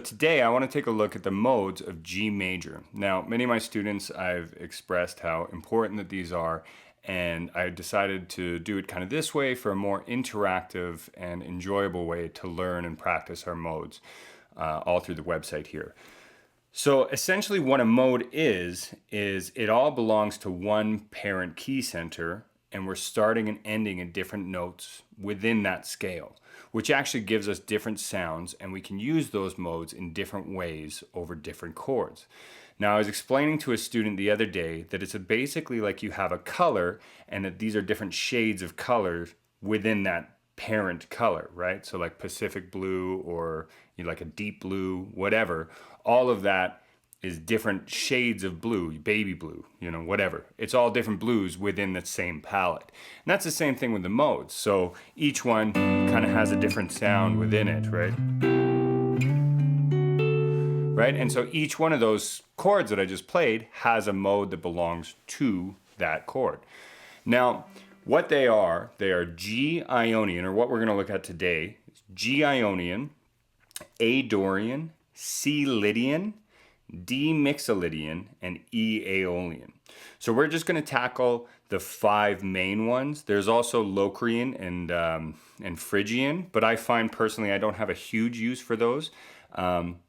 Today, I want to take a look at the modes of G major. Now, many of my students, I've expressed how important that these are, and I decided to do it kind of this way for a more interactive and enjoyable way to learn and practice our modes all through the website here. So essentially what a mode is it all belongs to one parent key center, and we're starting and ending at different notes within that scale, which actually gives us different sounds, and we can use those modes in different ways over different chords. Now, I was explaining to a student the other day that it's basically like you have a color, and that these are different shades of color within that parent color, right? So like Pacific blue, or like a deep blue, whatever. All of that is different shades of blue, baby blue, whatever. It's all different blues within the same palette. And that's the same thing with the modes. So each one kind of has a different sound within it, right? Right? And so each one of those chords that I just played has a mode that belongs to that chord. Now, what they are G Ionian, or what we're going to look at today, is G Ionian, A Dorian, C Lydian, D Mixolydian, and E Aeolian. So we're just going to tackle the 5 main ones. There's also Locrian and Phrygian, but I find personally I don't have a huge use for those.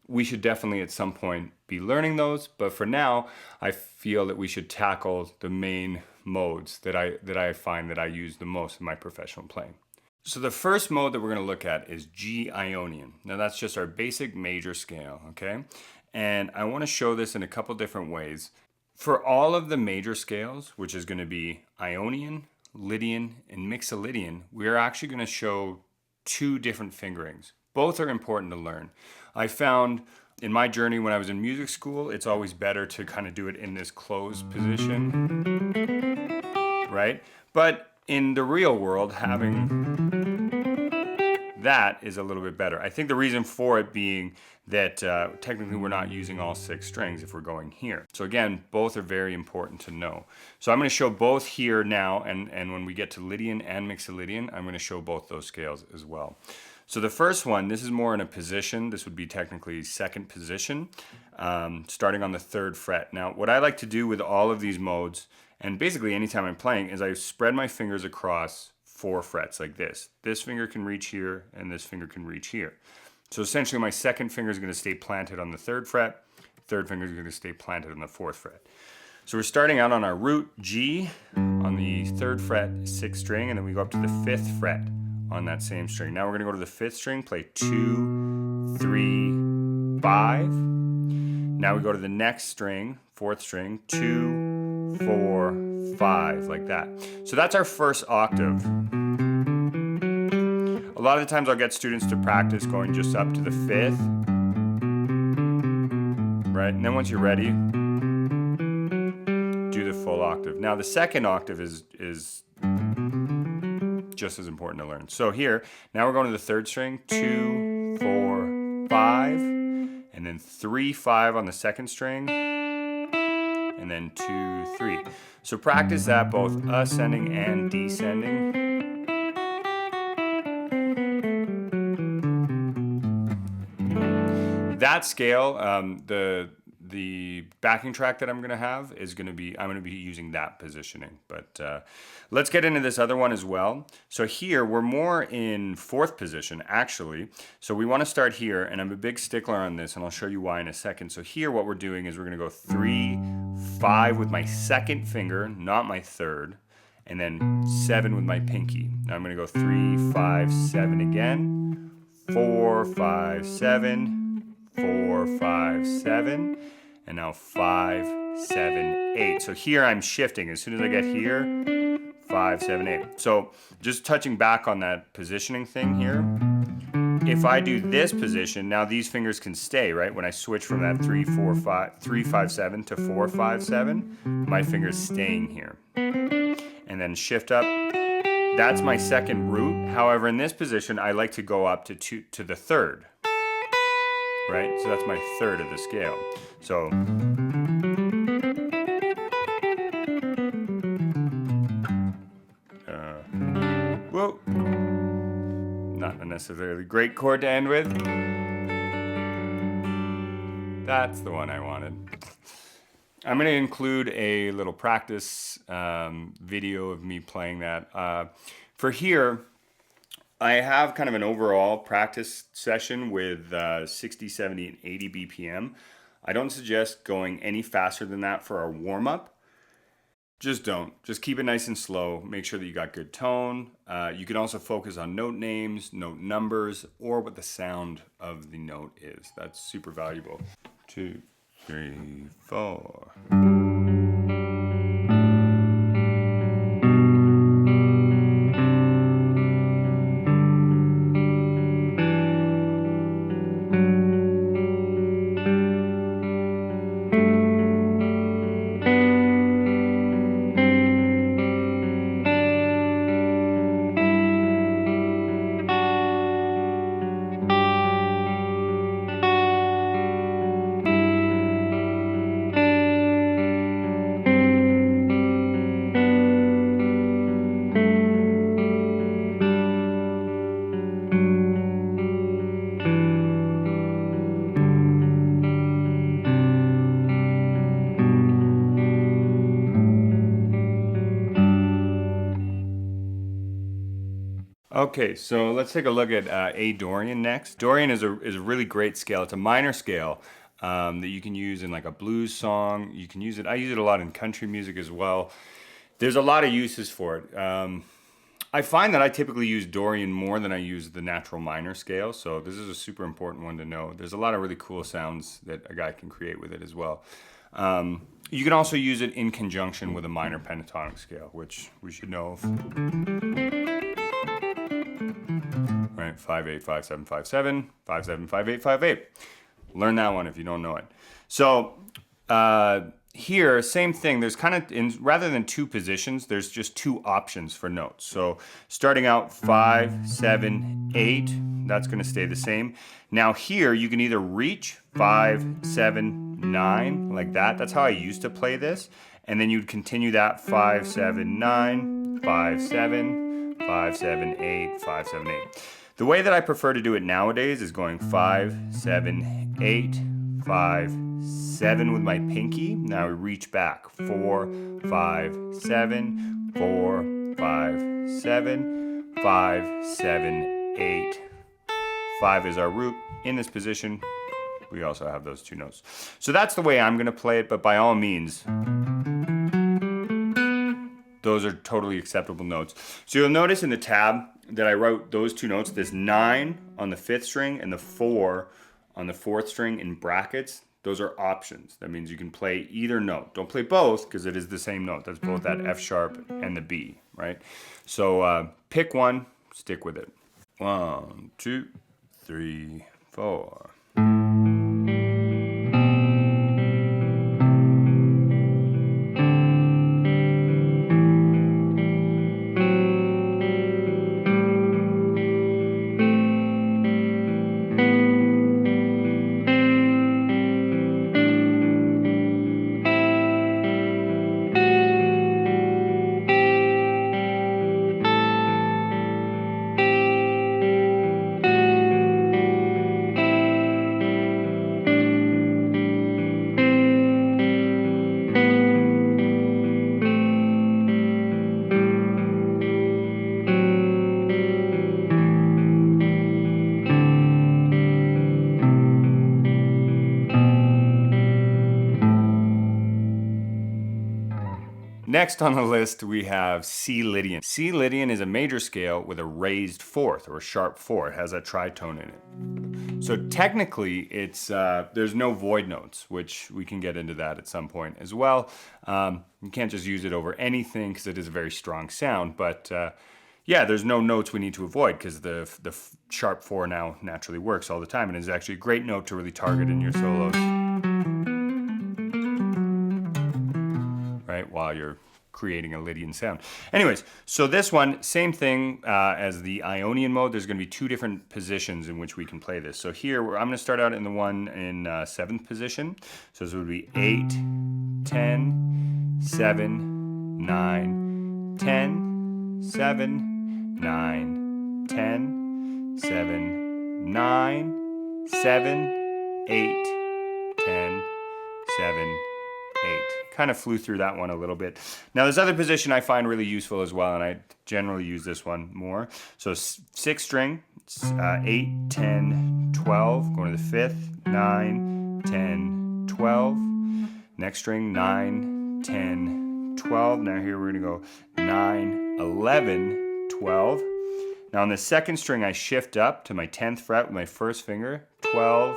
We should definitely at some point be learning those, but for now I feel that we should tackle the main modes that I find that I use the most in my professional playing. So the first mode that we're going to look at is G Ionian. Now that's just our basic major scale, okay? And I want to show this in a couple different ways. For all of the major scales, which is going to be Ionian, Lydian, and Mixolydian, we're actually going to show 2 different fingerings. Both are important to learn. I found in my journey when I was in music school, it's always better to kind of do it in this closed position, right? But in the real world, having that is a little bit better. I think the reason for it being that technically we're not using all 6 strings if we're going here. So again, both are very important to know. So I'm going to show both here now, and when we get to Lydian and Mixolydian, I'm going to show both those scales as well. So the first one, this is more in a position. This would be technically 2nd position, starting on the 3rd fret. Now, what I like to do with all of these modes, and basically anytime I'm playing, is I spread my fingers across 4 frets like this. This finger can reach here, and this finger can reach here. So essentially my 2nd finger is going to stay planted on the 3rd fret, 3rd finger is going to stay planted on the 4th fret. So we're starting out on our root G on the 3rd fret, 6th string, and then we go up to the 5th fret on that same string. Now we're going to go to the 5th string, play 2, 3, 5. Now we go to the next string, 4th string, 2, 4, 5, like that. So that's our first octave. A lot of the times I'll get students to practice going just up to the 5th, right? And then once you're ready, do the full octave. Now the 2nd octave is just as important to learn. So here, now we're going to the 3rd string, 2, 4, 5, and then 3, 5 on the 2nd string, and then 2, 3. So practice that both ascending and descending. That scale, the backing track that I'm going to have is I'm going to be using that positioning. But let's get into this other one as well. So here we're more in 4th position actually. So we want to start here, and I'm a big stickler on this, and I'll show you why in a second. So here what we're doing is we're going to go 3, 5 with my 2nd finger, not my 3rd, and then 7 with my pinky. Now I'm going to go 3, 5, 7 again, 4, 5, 7, 4, 5, 7, and now 5, 7, 8. So here I'm shifting. As soon as I get here, 5, 7, 8. So just touching back on that positioning thing here, if I do this position, now these fingers can stay, right? When I switch from that 3, 5, 7 to 4, 5, 7, my finger's staying here. And then shift up. That's my 2nd root. However, in this position, I like to go up to the 3rd. Right? So that's my 3rd of the scale. So whoa. Not a necessarily great chord to end with. That's the one I wanted. I'm going to include a little practice video of me playing that. For here, I have kind of an overall practice session with 60, 70, and 80 BPM. I don't suggest going any faster than that for our warm-up. Just don't. Just keep it nice and slow. Make sure that you got good tone. You can also focus on note names, note numbers, or what the sound of the note is. That's super valuable. 2, 3, 4. Okay, so let's take a look at A Dorian next. Dorian is a really great scale. It's a minor scale that you can use in like a blues song. You can use it. I use it a lot in country music as well. There's a lot of uses for it. I find that I typically use Dorian more than I use the natural minor scale, so this is a super important one to know. There's a lot of really cool sounds that a guy can create with it as well. You can also use it in conjunction with a minor pentatonic scale, which we should know of. Right, 5/8, 5/7, 5/7, 5/7, 5/8, 5/8. Learn that one if you don't know it. So here, same thing. There's kind of, rather than two positions, there's just two options for notes. So starting out 5, 7, 8, that's going to stay the same. Now here, you can either reach 5, 7, 9, like that. That's how I used to play this. And then you'd continue that 5, 7, 9, 5, 7, 5, 7, 8, 5, 7, 8. The way that I prefer to do it nowadays is going 5, 7, 8, 5, 7 with my pinky. Now we reach back. 4, 5, 7, 4, 5, 7, 5, 7, 8. 5 is our root. In this position, we also have those two notes. So that's the way I'm going to play it, but by all means, those are totally acceptable notes. So you'll notice in the tab that I wrote those two notes, this 9 on the 5th string and the 4 on the 4th string in brackets. Those are options. That means you can play either note. Don't play both because it is the same note. That's both that F sharp and the B, right? So pick one, stick with it. 1, 2, 3, 4. Next on the list, we have C Lydian. C Lydian is a major scale with a raised fourth or a sharp 4. It has a tritone in it. So technically, it's there's no void notes, which we can get into that at some point as well. You can't just use it over anything because it is a very strong sound, but yeah, there's no notes we need to avoid because the sharp 4 now naturally works all the time and is actually a great note to really target in your solos. Right, while you're creating a Lydian sound. Anyways, so this one, same thing as the Ionian mode. There's going to be two different positions in which we can play this. So here, I'm going to start out in the one in 7th position. So this would be 8, 10, 7, 9, 10, 7, 9, 10, 7, 9, 7, 8, 10, 7, 8. Kind of flew through that one a little bit. Now this other position I find really useful as well, and I generally use this one more. So 6th string, 8, 10, 12, going to the 5th, 9, 10, 12. Next string, 9, 10, 12. Now here we're gonna go 9, 11, 12. Now on the 2nd string, I shift up to my 10th fret with my 1st finger, 12,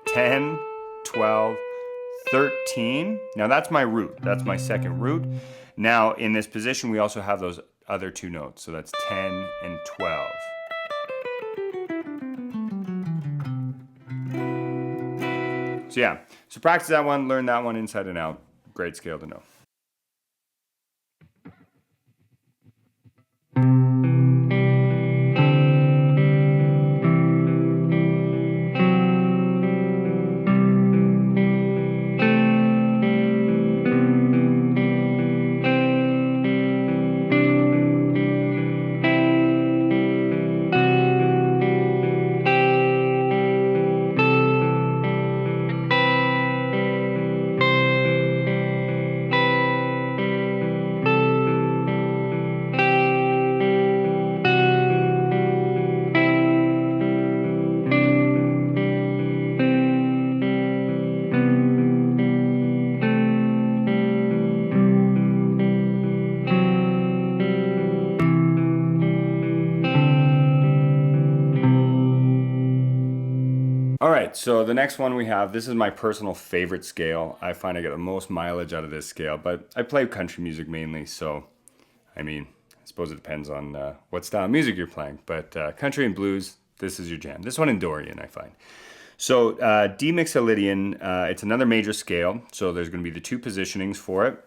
10, 12, 13. Now that's my root, that's my 2nd root. Now in this position, we also have those other 2 notes. So that's 10 and 12. So yeah, so practice that one, learn that one inside and out. Great scale to know. All right, so the next one we have, this is my personal favorite scale. I find I get the most mileage out of this scale, but I play country music mainly, so I mean, I suppose it depends on what style of music you're playing, but country and blues, this is your jam. This one in Dorian, I find. So D Mixolydian, it's another major scale, so there's gonna be the 2 positionings for it.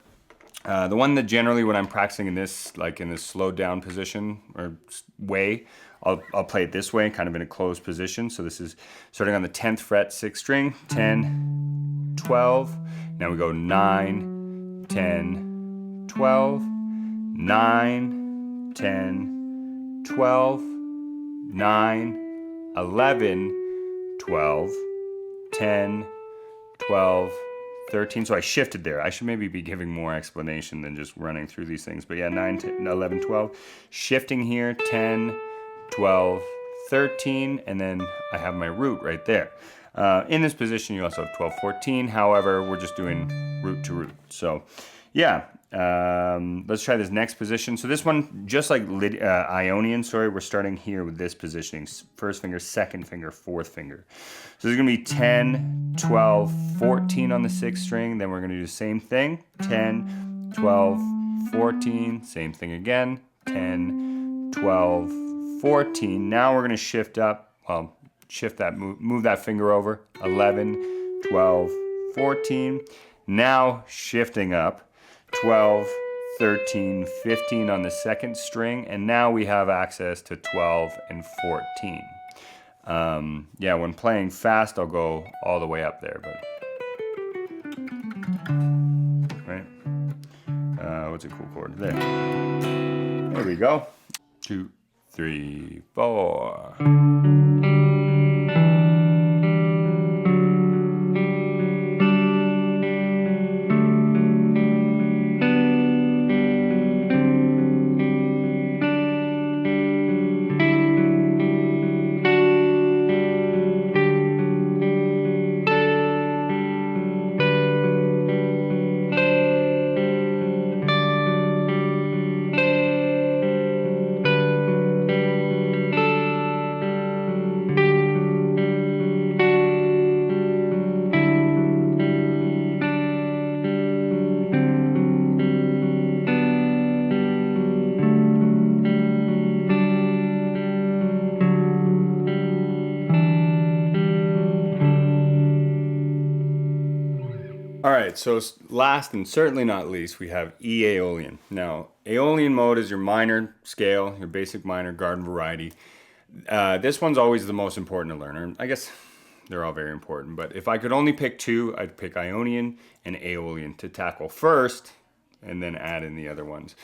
The one that generally when I'm practicing in this, like in this slowed down position or way, I'll play it this way, kind of in a closed position. So this is starting on the 10th fret, 6th string, 10, 12. Now we go 9, 10, 12, 9, 10, 12, 9, 11, 12, 10, 12, 13. So I shifted there. I should maybe be giving more explanation than just running through these things. But yeah, 9, 10, 11, 12. Shifting here, 10, 12, 13, and then I have my root right there. In this position, you also have 12, 14. However, we're just doing root to root. So yeah, let's try this next position. So this one, just like Ionian, we're starting here with this positioning. 1st finger, 2nd finger, 4th finger. So there's gonna be 10, 12, 14 on the 6th string. Then we're gonna do the same thing. 10, 12, 14, same thing again. 10, 12, 14. Now we're gonna shift up, well, shift that, move that finger over. 11, 12, 14. Now shifting up, 12, 13, 15 on the 2nd string, and now we have access to 12 and 14. Yeah, when playing fast, I'll go all the way up there, but right? What's a cool chord? There we go. 2, 3, 4. All right, so last and certainly not least, we have E Aeolian. Now, Aeolian mode is your minor scale, your basic minor garden variety. This one's always the most important to learn. I guess they're all very important, but if I could only pick 2, I'd pick Ionian and Aeolian to tackle first, and then add in the other ones.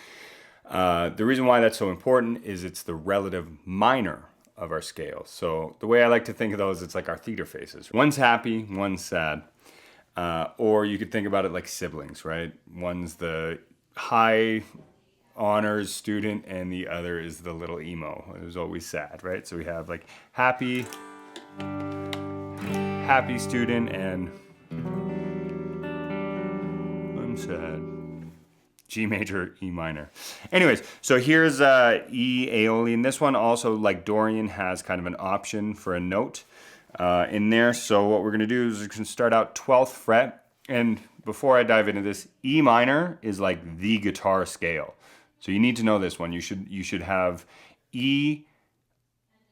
The reason why that's so important is it's the relative minor of our scale. So the way I like to think of those, it's like our theater faces. One's happy, one's sad. Or you could think about it like siblings, right? One's the high honors student and the other is the little emo. It was always sad, right? So we have like happy student and I'm sad. G major, E minor. Anyways, so here's E Aeolian. This one also, like Dorian, has kind of an option for a note in there. So what we're gonna do is we're gonna start out 12th fret. And before I dive into this, E minor is like the guitar scale. So you need to know this one. You should have E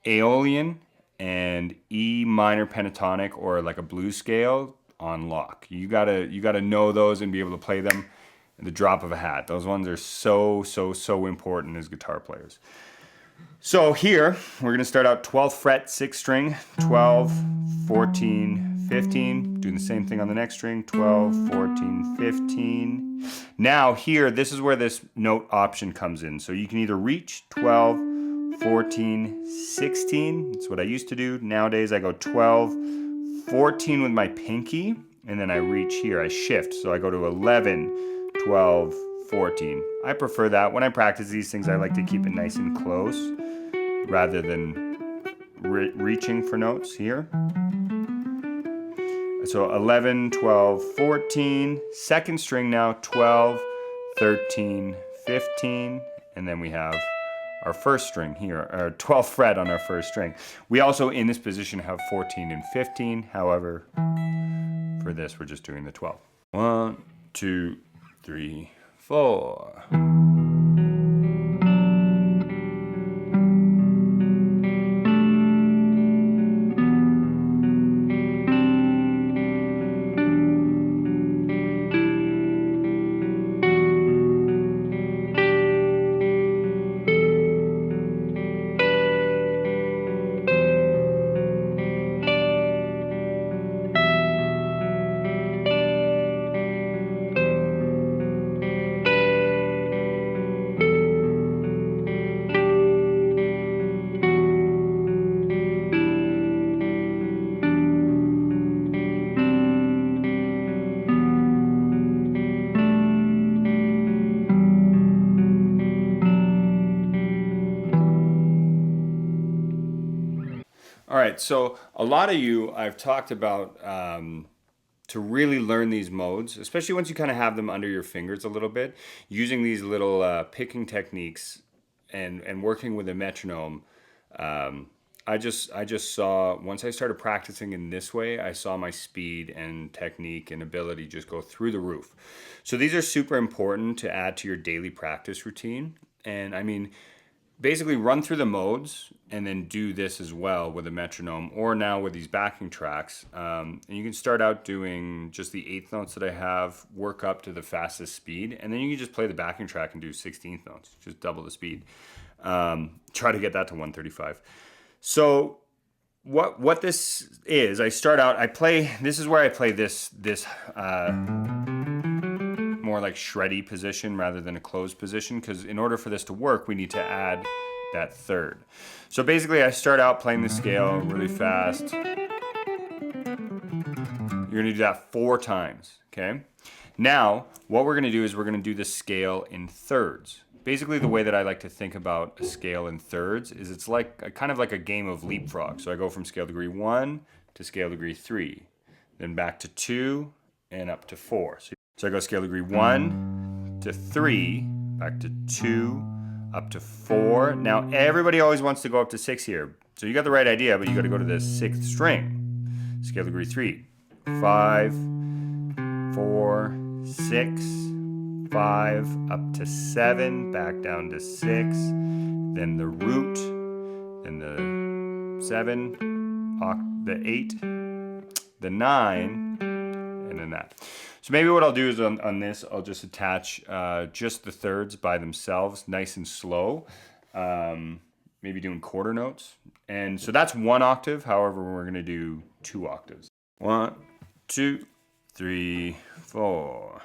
Aeolian and E minor pentatonic or like a blues scale on lock. You gotta know those and be able to play them at the drop of a hat. Those ones are so important as guitar players. So here, we're gonna start out 12th fret, 6th string, 12, 14, 15. Doing the same thing on the next string, 12, 14, 15. Now here, this is where this note option comes in. So you can either reach 12, 14, 16. That's what I used to do. Nowadays I go 12, 14 with my pinky, and then I reach here, I shift. So I go to 11, 12, 14. I prefer that. When I practice these things, I like to keep it nice and close rather than reaching for notes here. So 11, 12, 14. Second string now, 12, 13, 15. And then we have our first string here, our 12th fret on our first string. We also, in this position, have 14 and 15. However, for this, we're just doing the 12. 1, 2, 3, 4. All right, so a lot of you I've talked about to really learn these modes, especially once you kind of have them under your fingers a little bit, using these little picking techniques and working with a metronome. I just saw, once I started practicing in this way, I saw my speed and technique and ability just go through the roof. So these are super important to add to your daily practice routine. And I mean, basically run through the modes and then do this as well with a metronome or now with these backing tracks. And you can start out doing just the 8th notes that I have, work up to the fastest speed, and then you can just play the backing track and do 16th notes, just double the speed. Try to get that to 135. So what this is, I start out, this is where I play this more like shreddy position rather than a closed position, because in order for this to work, we need to add that third. So basically I start out playing the scale really fast. You're gonna do that 4 times, okay? Now, what we're gonna do is we're gonna do the scale in thirds. Basically the way that I like to think about a scale in thirds is it's like kind of like a game of leapfrog. So I go from scale degree 1 to scale degree 3, then back to 2 and up to 4. So I go scale degree 1 to 3, back to 2, up to 4. Now everybody always wants to go up to 6 here. So you got the right idea, but you got to go to the 6th string. Scale degree 3, 5, 4, 6, 5, up to 7, back down to 6, then the root, then the 7, the 8, the 9, and then that. So maybe what I'll do is on this, I'll just attach just the thirds by themselves, nice and slow, maybe doing quarter notes. And so that's 1 octave. However, we're going to do 2 octaves. 1, 2, 3, 4.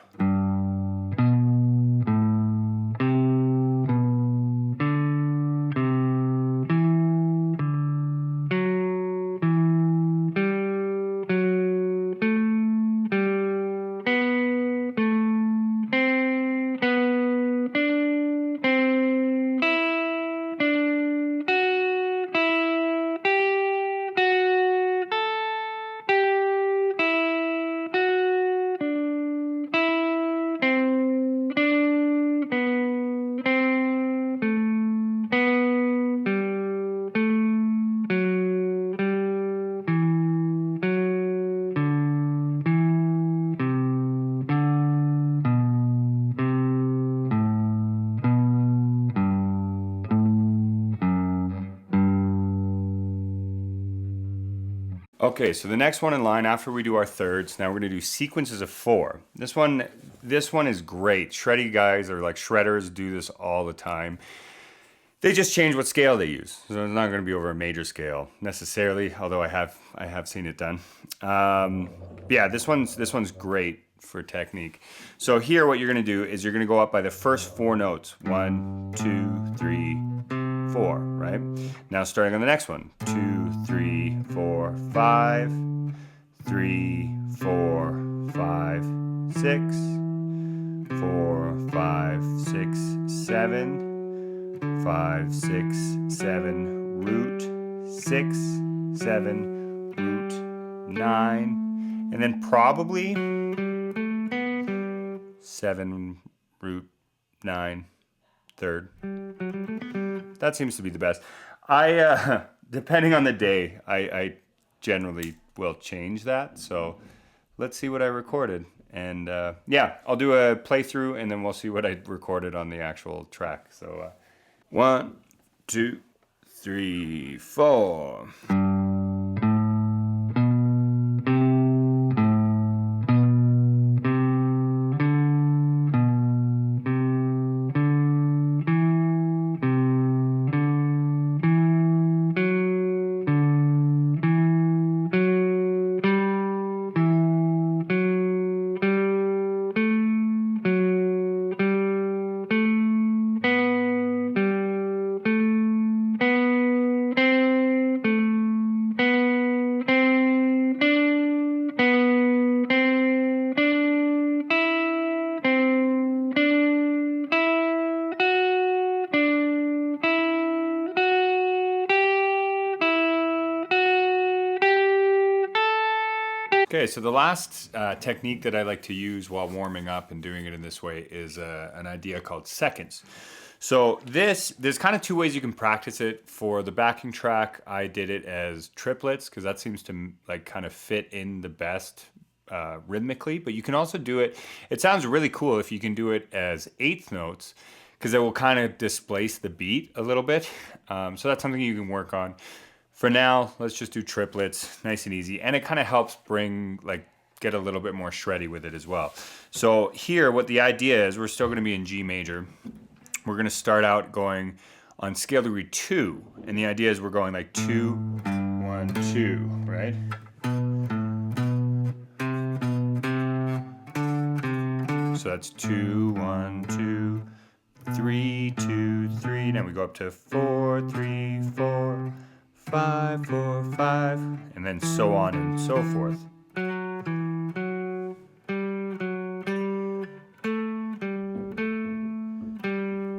Okay, so the next one in line after we do our thirds, now we're gonna do sequences of 4. This one is great. Shreddy guys or like shredders do this all the time. They just change what scale they use. So it's not gonna be over a major scale necessarily, although I have seen it done. Yeah, this one's great for technique. So here what you're gonna do is you're gonna go up by the first 4 notes. 1, 2, 3, 4, right? Now starting on the next one. 2, 3, 4, 5, 3, 4, 5, 6, 4, 5, 6, 7, 5, 6, 7, root, 6, 7, root, 9, and then probably 7, root, 9, third. That seems to be the best. Depending on the day, I generally will change that. So let's see what I recorded. And yeah, I'll do a playthrough and then we'll see what I recorded on the actual track. So 1, 2, 3, 4. Okay, so the last technique that I like to use while warming up and doing it in this way is an idea called seconds. So there's kind of 2 ways you can practice it. For the backing track, I did it as triplets because that seems to like kind of fit in the best rhythmically. But you can also do it. It sounds really cool if you can do it as 8th notes because it will kind of displace the beat a little bit. So that's something you can work on. For now, let's just do triplets, nice and easy. And it kind of helps get a little bit more shreddy with it as well. So here, what the idea is, we're still gonna be in G major. We're gonna start out going on scale degree 2. And the idea is we're going like 2, 1, 2, right? So that's 2, 1, 2, 3, 2, 3. Now we go up to 4, 3, 4. 5, 4, 5, and then so on and so forth.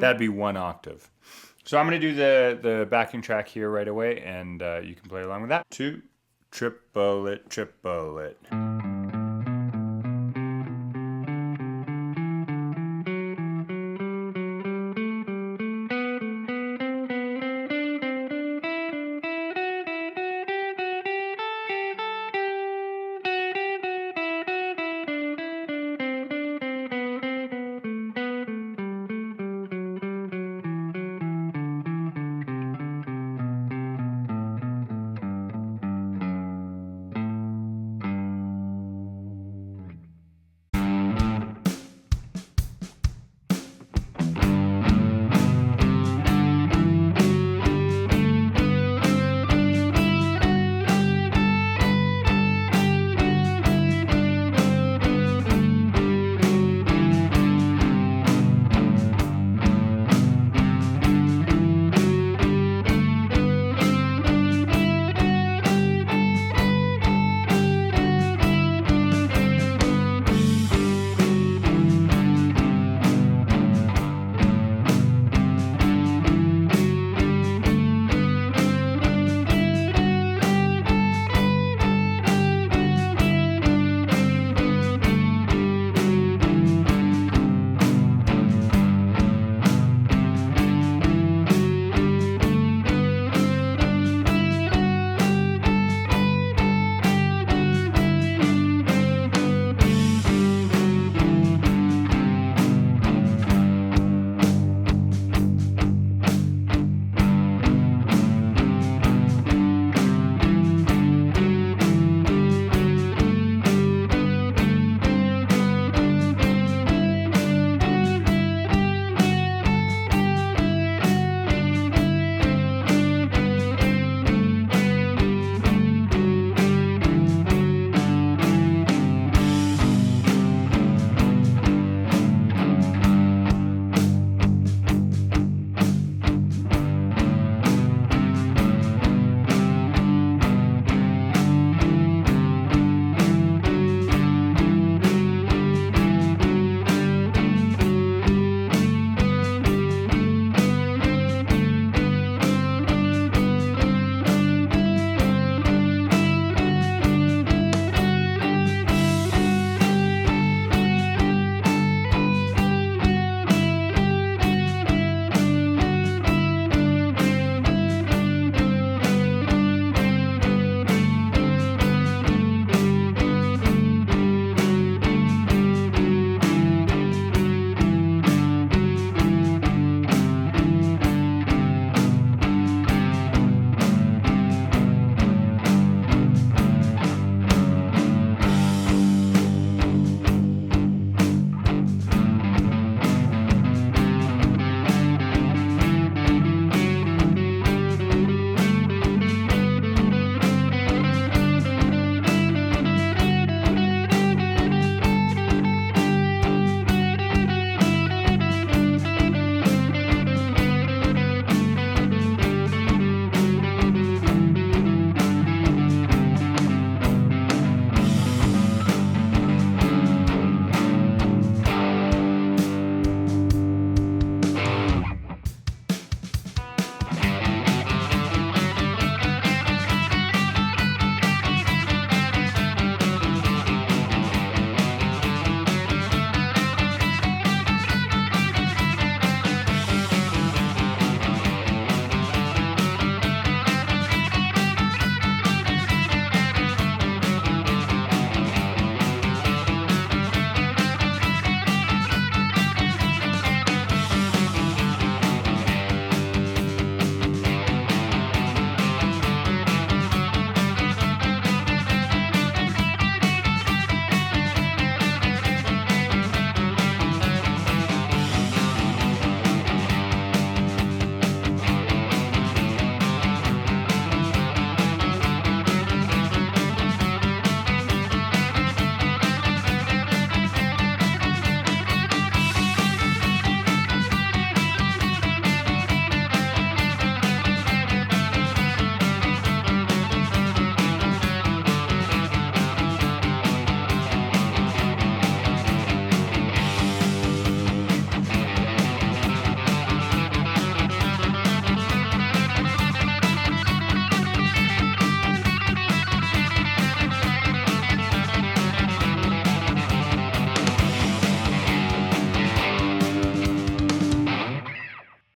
That'd be 1 octave. So I'm going to do the backing track here right away, and you can play along with that. 2, triplet, triplet.